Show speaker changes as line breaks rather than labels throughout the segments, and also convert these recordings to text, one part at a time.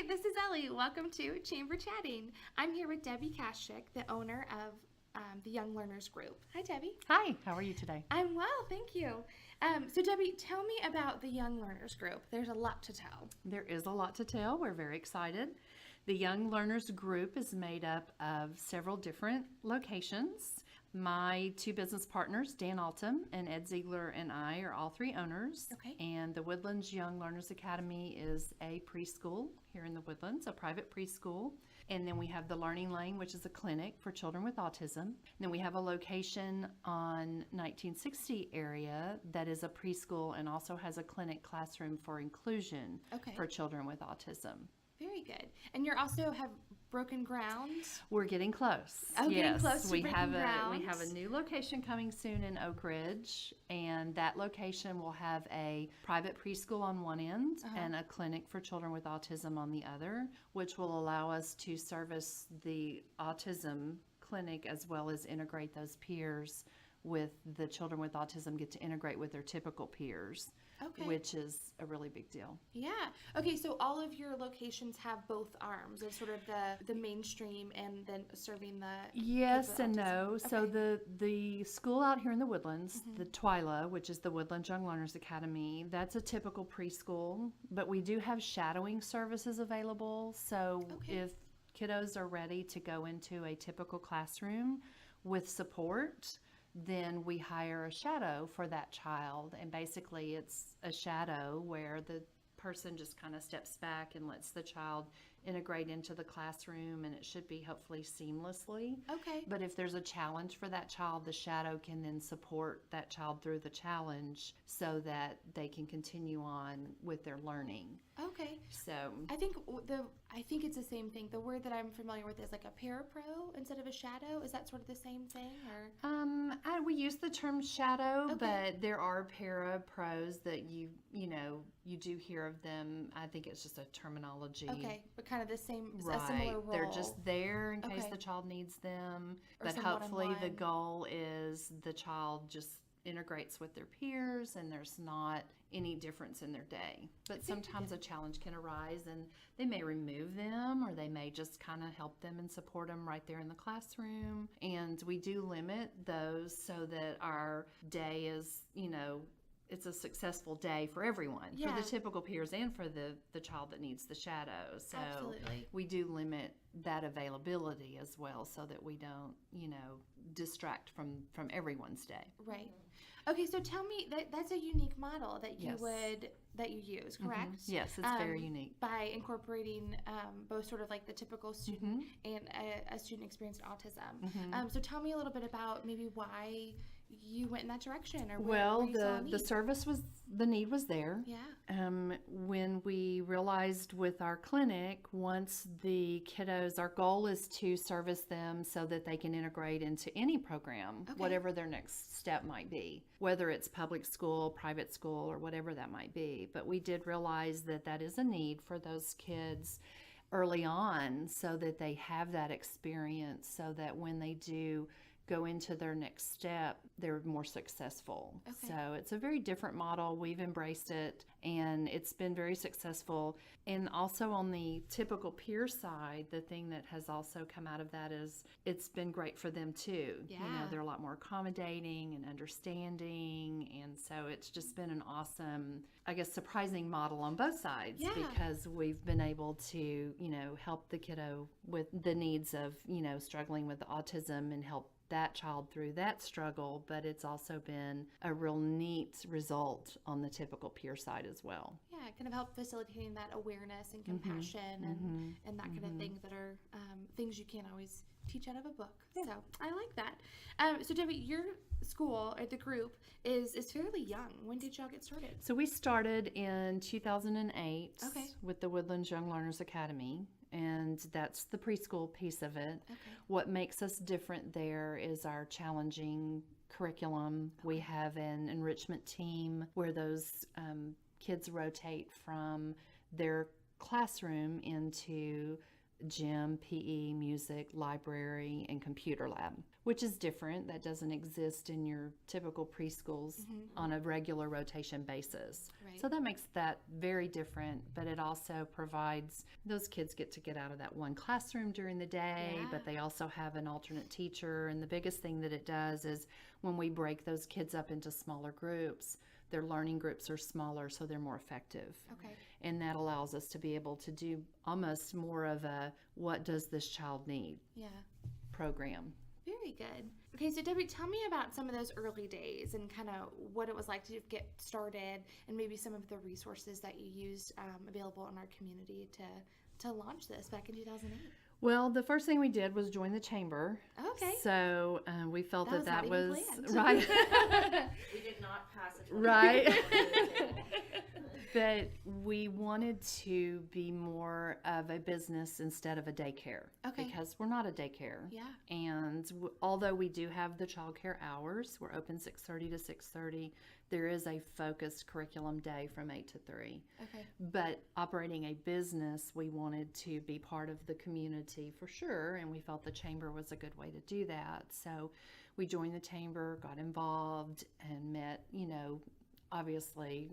this is Ellie. Welcome to Chamber Chatting. I'm here with Debbie Kashick, the owner of the Young Learners Group. Hi, Debbie.
Hi, how are you today?
I'm well, thank you. So, Debbie, tell me about the Young Learners Group. There's a lot to tell.
There is a lot to tell. We're very excited. The Young Learners Group is made up of several different locations. My two business partners, Dan Altum and Ed Ziegler, and I are all three owners.
Okay.
And the Woodlands Young Learners Academy is a preschool here in the Woodlands, a private preschool. And then we have the Learning Lane, which is a clinic for children with autism. And then we have a location on 1960 area that is a preschool and also has a clinic classroom for inclusion for children with autism.
Very good. And you also have broken ground?
We're getting close.
Oh,
yes.
getting close to
we
breaking
have
ground.
We have a new location coming soon in Oak Ridge, and that location will have a private preschool on one end and a clinic for children with autism on the other, which will allow us to service the autism clinic as well as integrate those peers with the children with autism get to integrate with their typical peers. Which is a really big deal.
Yeah. Okay, so all of your locations have both arms of sort of the mainstream and then serving the
yes and no. Okay. So the school out here in the Woodlands, the Twyla, which is the Woodlands Young Learners Academy, that's a typical preschool, but we do have shadowing services available. So if kiddos are ready to go into a typical classroom with support, then we hire a shadow for that child. And basically it's a shadow where the person just kind of steps back and lets the child integrate into the classroom, and it should be hopefully seamlessly.
Okay.
But if there's a challenge for that child, the shadow can then support that child through the challenge so that they can continue on with their learning.
Okay.
So
I think it's the same thing. The word that I'm familiar with is like a parapro instead of a shadow. Is that sort of the same thing, or?
We use the term shadow, but there are para-pros that you do hear of them. I think it's just a terminology.
Okay, but kind of the same,
right.
A similar role.
They're just there in case the child needs them.
Or
but hopefully the goal is the child just integrates with their peers and there's not any difference in their day. But sometimes a challenge can arise and they may remove them, or they may just kind of help them and support them right there in the classroom. And we do limit those so that our day is, it's a successful day for everyone, for the typical peers and for the child that needs the shadow. So we do limit that availability as well so that we don't, distract from everyone's day.
Right. Okay, so tell me, that's a unique model that you use, correct?
Mm-hmm. Yes, it's very unique.
By incorporating both sort of like the typical student and a student experienced autism. So tell me a little bit about maybe why you went in that direction, or where you saw a need.
The service the need was there.
Yeah.
When we realized with our clinic, once the kiddos, our goal is to service them so that they can integrate into any program, whatever their next step might be, whether it's public school, private school, or whatever that might be. But we did realize that is a need for those kids early on so that they have that experience, so that when they do go into their next step, they're more successful. So it's a very different model. We've embraced it and it's been very successful. And also on the typical peer side, the thing that has also come out of that is it's been great for them too.
Yeah.
They're a lot more accommodating and understanding. And so it's just been an awesome, I guess, surprising model on both sides because we've been able to, help the kiddo with the needs of, struggling with autism and help that child through that struggle, but it's also been a real neat result on the typical peer side as well.
Yeah, kind of help facilitating that awareness and compassion and that kind of thing that are things you can't always teach out of a book. Yeah. So I like that. So Debbie, your school or the group is fairly young. When did y'all get started?
So we started in 2008 with the Woodlands Young Learners Academy. And that's the preschool piece of it. What makes us different there is our challenging curriculum. We have an enrichment team where those kids rotate from their classroom into gym, PE, music, library, and computer lab, which is different. That doesn't exist in your typical preschools on a regular rotation basis.
Right.
So that makes that very different, but it also provides those kids get out of that one classroom during the day, but they also have an alternate teacher. And the biggest thing that it does is when we break those kids up into smaller groups, their learning groups are smaller, so they're more effective.
Okay.
And that allows us to be able to do almost more of a what does this child need program.
Very good. Okay, so Debbie, tell me about some of those early days and kind of what it was like to get started, and maybe some of the resources that you used available in our community to launch this back in 2008.
Well, the first thing we did was join the chamber.
Okay.
So we felt that was
planned.
right.
We did not pass it.
Right. But we wanted to be more of a business instead of a daycare.
Okay.
Because we're not a daycare.
Yeah.
And although we do have the childcare hours, we're open 6:30 to 6:30. There is a focused curriculum day from 8 to 3.
Okay.
But operating a business, we wanted to be part of the community for sure, and we felt the chamber was a good way to do that. So we joined the chamber, got involved, and met, obviously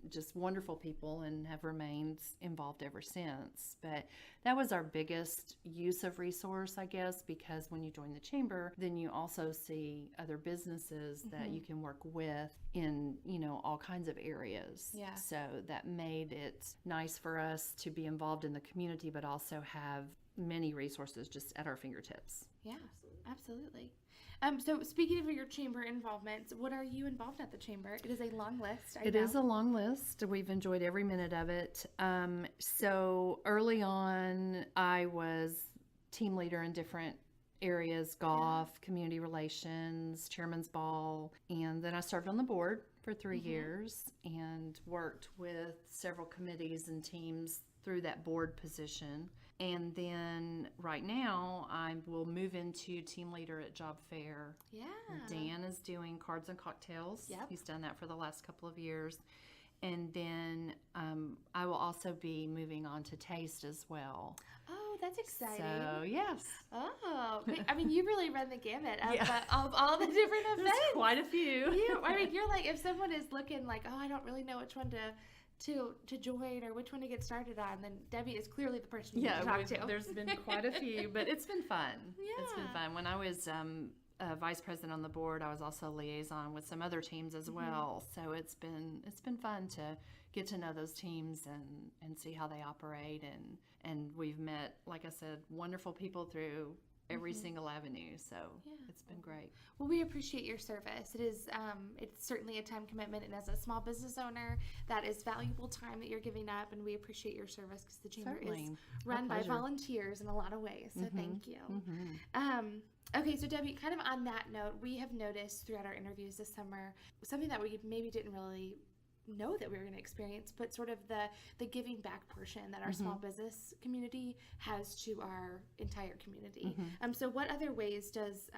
just wonderful people, and have remained involved ever since. But that was our biggest use of resource, I guess, because when you join the chamber, then you also see other businesses that you can work with in, all kinds of areas.
Yeah.
So that made it nice for us to be involved in the community, but also have many resources just at our fingertips.
Yeah, absolutely. So speaking of your chamber involvements, what are you involved at the chamber? It is a long list.
It is a long list. We've enjoyed every minute of it. So early on, I was team leader in different areas: golf, community relations, chairman's ball, and then I served on the board for 3 years and worked with several committees and teams through that board position. And then right now I will move into team leader at Job Fair.
Yeah.
Dan is doing cards and cocktails.
Yep.
He's done that for the last couple of years. And then I will also be moving on to Taste as well.
Oh, that's exciting.
So, yes.
Oh, I mean, you really run the gamut of all the different events.
There's quite a few.
You're like, if someone is looking like, oh, I don't really know which one to join or which one to get started on, then Debbie is clearly the person you need to talk to.
There's been quite a few, but it's been fun.
Yeah.
It's been fun. When I was vice president on the board, I was also a liaison with some other teams as well. So it's been fun to get to know those teams and see how they operate, and we've met, like I said, wonderful people through every single avenue. So it's been great.
Well, we appreciate your service. It is it's certainly a time commitment, and as a small business owner, that is valuable time that you're giving up, and we appreciate your service because the chamber is run by volunteers in a lot of ways. So thank you. Okay, so Debbie, kind of on that note, we have noticed throughout our interviews this summer something that we maybe didn't really know that we were going to experience, but sort of the giving back portion that our small business community has to our entire community. So what other ways does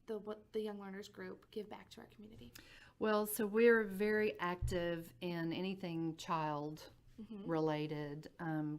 the Young Learners Group give back to our community?
Well, so we're very active in anything child related.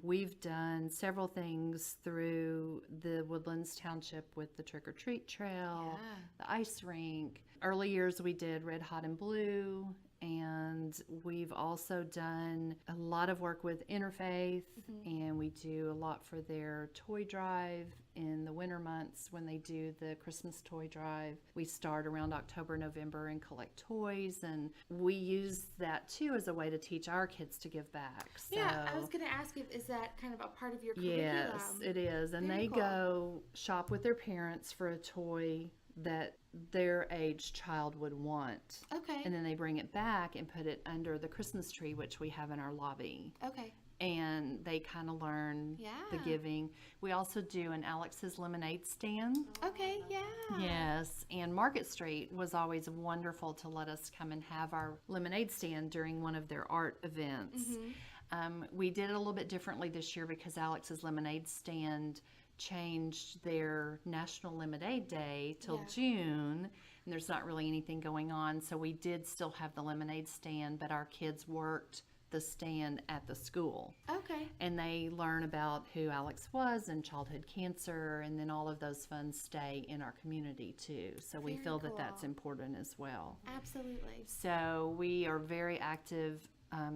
We've done several things through the Woodlands Township with the Trick or Treat Trail, the ice rink. Early years we did Red Hot and Blue, and we've also done a lot of work with Interfaith, and we do a lot for their toy drive in the winter months when they do the Christmas toy drive. We start around October, November and collect toys, and we use that too as a way to teach our kids to give back. So,
yeah, I was going to ask is that kind of a part of your curriculum?
Yes, it is. And
Very
they
cool.
go shop with their parents for a toy that their age child would want.
Okay.
And then they bring it back and put it under the Christmas tree, which we have in our lobby.
Okay.
And they kind of learn the giving. We also do an Alex's Lemonade stand.
Okay, yeah.
Yes, and Market Street was always wonderful to let us come and have our lemonade stand during one of their art events. We did it a little bit differently this year because Alex's Lemonade stand changed their National Lemonade Day till June, and there's not really anything going on, so we did still have the lemonade stand, but our kids worked the stand at the school.
Okay.
And they learn about who Alex was and childhood cancer, and then all of those funds stay in our community too. So we
Very
feel that that's
cool.
important as well.
Absolutely.
So we are very active.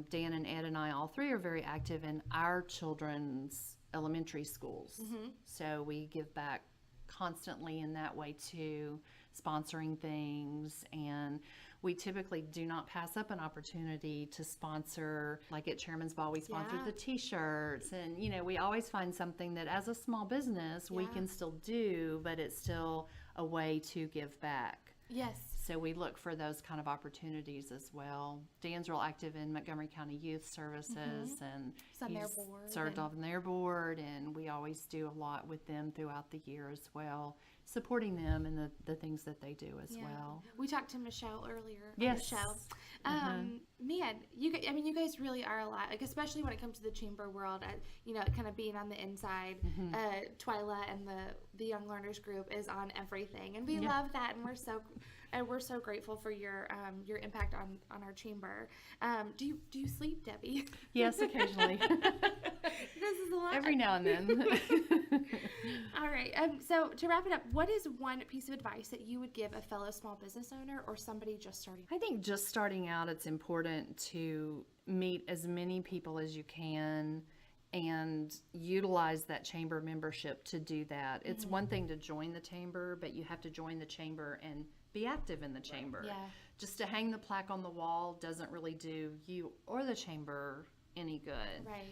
Dan and Ed and I, all three, are very active in our children's elementary schools. So we give back constantly in that way too, sponsoring things, and we typically do not pass up an opportunity to sponsor. Like at Chairman's Ball, we sponsored
Yeah.
the t-shirts, and we always find something that as a small business we
Yeah.
can still do, but it's still a way to give back.
Yes.
So we look for those kind of opportunities as well. Dan's real active in Montgomery County Youth Services, and
He's on their
he's
board
served
and-
on their board, and we always do a lot with them throughout the year as well, supporting them and the things that they do as well.
We talked to Michelle earlier on the
Yes.
show. Man, you guys really are a lot. Like, especially when it comes to the chamber world, kind of being on the inside. Twyla and the Young Learners Group is on everything, and we love that, and we're so grateful for your impact on our chamber. Do you sleep, Debbie?
Yes, occasionally.
This is a lot.
Every now and then.
All right. So to wrap it up, what is one piece of advice that you would give a fellow small business owner or somebody just starting?
I think just starting out, it's important to meet as many people as you can and utilize that chamber membership to do that. It's one thing to join the chamber, but you have to join the chamber and be active in the chamber.
Yeah.
Just to hang the plaque on the wall doesn't really do you or the chamber any good.
Right.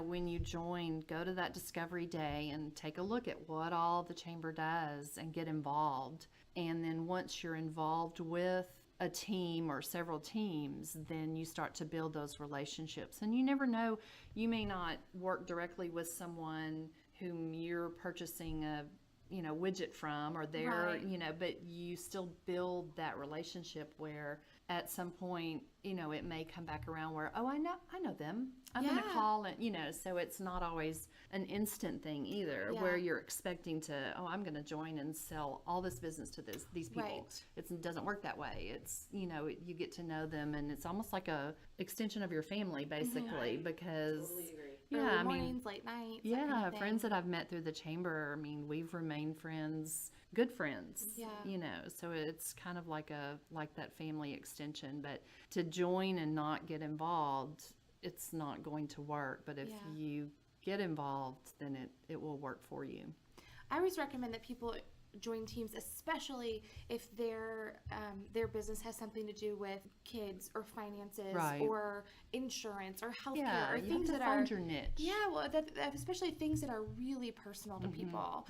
When you join, go to that discovery day and take a look at what all the chamber does and get involved. And then once you're involved with a team or several teams, then you start to build those relationships. And you never know, you may not work directly with someone whom you're purchasing a widget from, or they're,
Right.
but you still build that relationship where at some point, it may come back around where, oh, I know them. I'm going to
Yeah.
call it, so it's not always an instant thing either,
Yeah.
where you're expecting to, I'm going to join and sell all this business to these people.
Right.
It doesn't work that way. It's, you get to know them, and it's almost like a extension of your family, basically, because
Totally agree.
Early mornings, late nights. that kind of thing.
friends that I've met through the chamber, we've remained friends, good friends.
Yeah.
So it's kind of like that family extension. But to join and not get involved, it's not going to work. But if
Yeah.
you get involved, then it will work for you.
I always recommend that people join teams, especially if their business has something to do with kids or finances
Right.
or insurance or healthcare
Yeah,
or
you
things
have to
that
find
are
your niche.
Yeah, well, especially things that are really personal to people,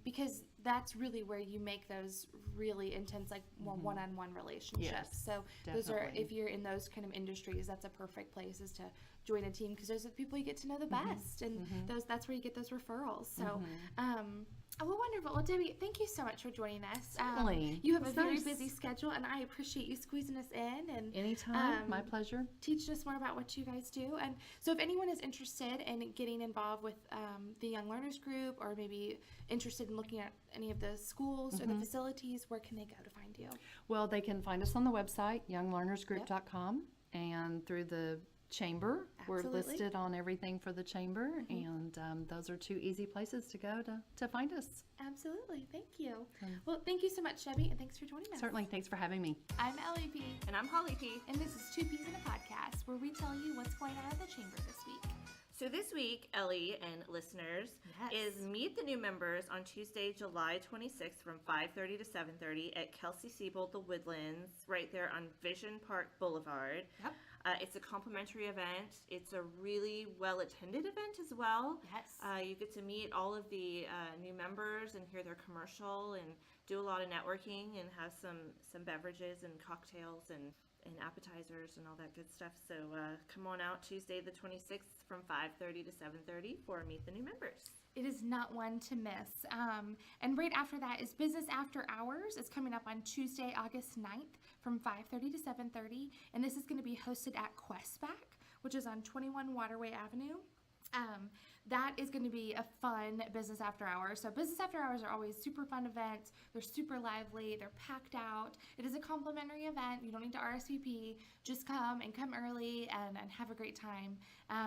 because that's really where you make those really intense, like more one-on-one relationships.
Yes,
So those are,
definitely.
if you're in those kind of industries, that's a perfect place is to join a team, because those are the people you get to know the best, and that's where you get those referrals. So, well, wonderful. Well, Debbie, thank you so much for joining us.
Certainly.
You have a
It's
very
nice.
busy schedule, and I appreciate you squeezing us in and
Anytime, my pleasure.
teaching us more about what you guys do. And so if anyone is interested in getting involved with the Young Learners Group, or maybe interested in looking at any of the schools or the facilities, where can they go to find you?
Well, they can find us on the website, younglearnersgroup.com, and through the chamber. We're
Absolutely.
listed on everything for the chamber, and those are two easy places to go to find us.
Absolutely. Thank you. Well, thank you so much, Debbie, and thanks for joining us.
Certainly, thanks for having me.
I'm Ellie P.
And I'm Holly P.
And this is Two Peas in a Podcast, where we tell you what's going on at the chamber this week.
So this week, Ellie and listeners,
Yes.
is Meet the New Members on Tuesday, July 26th from 5:30 to 7:30 at Kelsey Siebold, the Woodlands, right there on Vision Park Boulevard.
Yep.
It's a complimentary event. It's a really well-attended event as well.
Yes.
You get to meet all of the new members and hear their commercial and do a lot of networking and have some beverages and cocktails and appetizers and all that good stuff. So come on out Tuesday the 26th from 5:30 to 7:30 for Meet the New Members.
It is not one to miss. And right after that is Business After Hours. It's coming up on Tuesday, August 9th from 5:30 to 7:30. And this is going to be hosted at Questback, which is on 21 Waterway Avenue. that is going to be a fun business after hours. So business after hours are always super fun events. They're super lively. They're packed out. It is a complimentary event. You don't need to RSVP. Just come and come early and have a great time.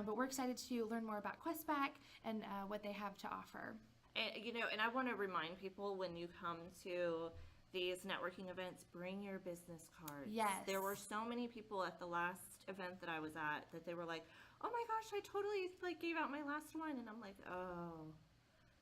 But we're excited to learn more about QuestBack and what they have to offer.
And I want to remind people, when you come to these networking events, bring your business cards.
Yes.
There were so many people at the last event that I was at that they were like, oh my gosh, I totally gave out my last one. And I'm like, oh.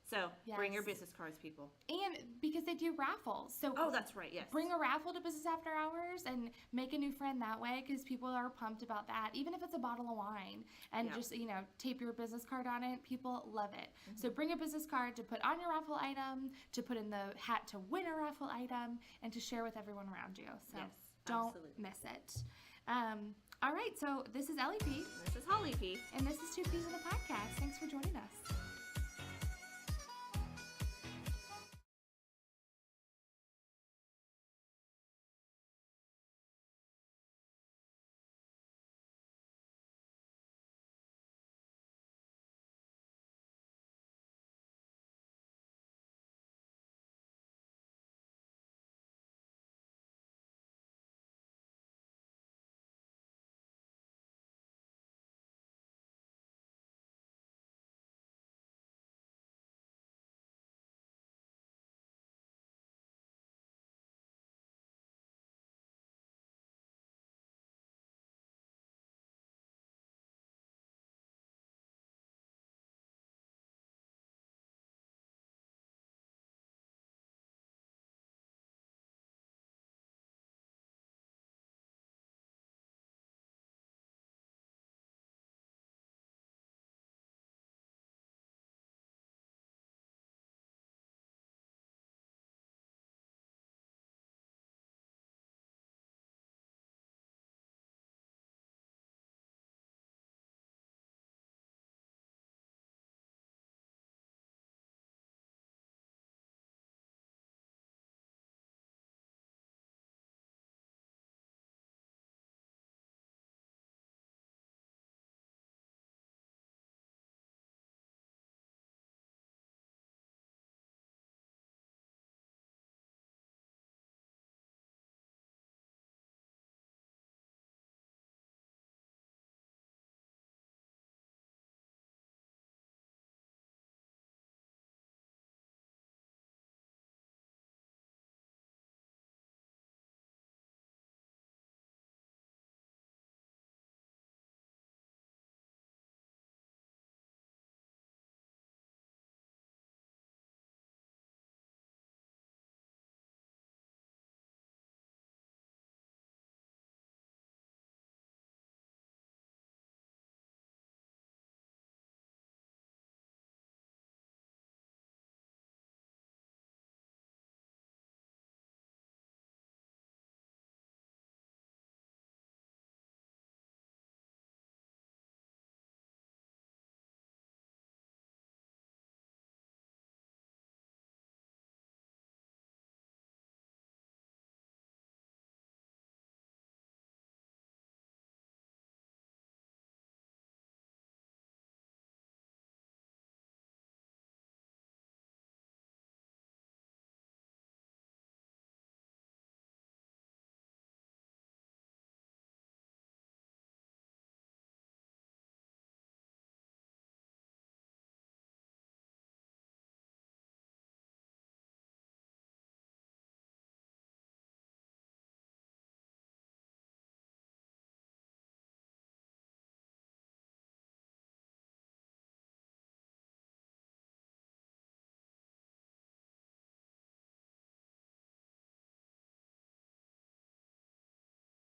So bring your business cards, people.
And because they do raffles. So
that's right, yes.
Bring a raffle to business after hours and make a new friend that way, because people are pumped about that. Even if it's a bottle of wine and just, tape your business card on it, people love it. Mm-hmm. So bring a business card to put on your raffle item, to put in the hat to win a raffle item, and to share with everyone around you. So don't miss it. All right, so this is Ellie P.
This is Holly P.
And this is Two Peas in a Podcast. Thanks for joining us.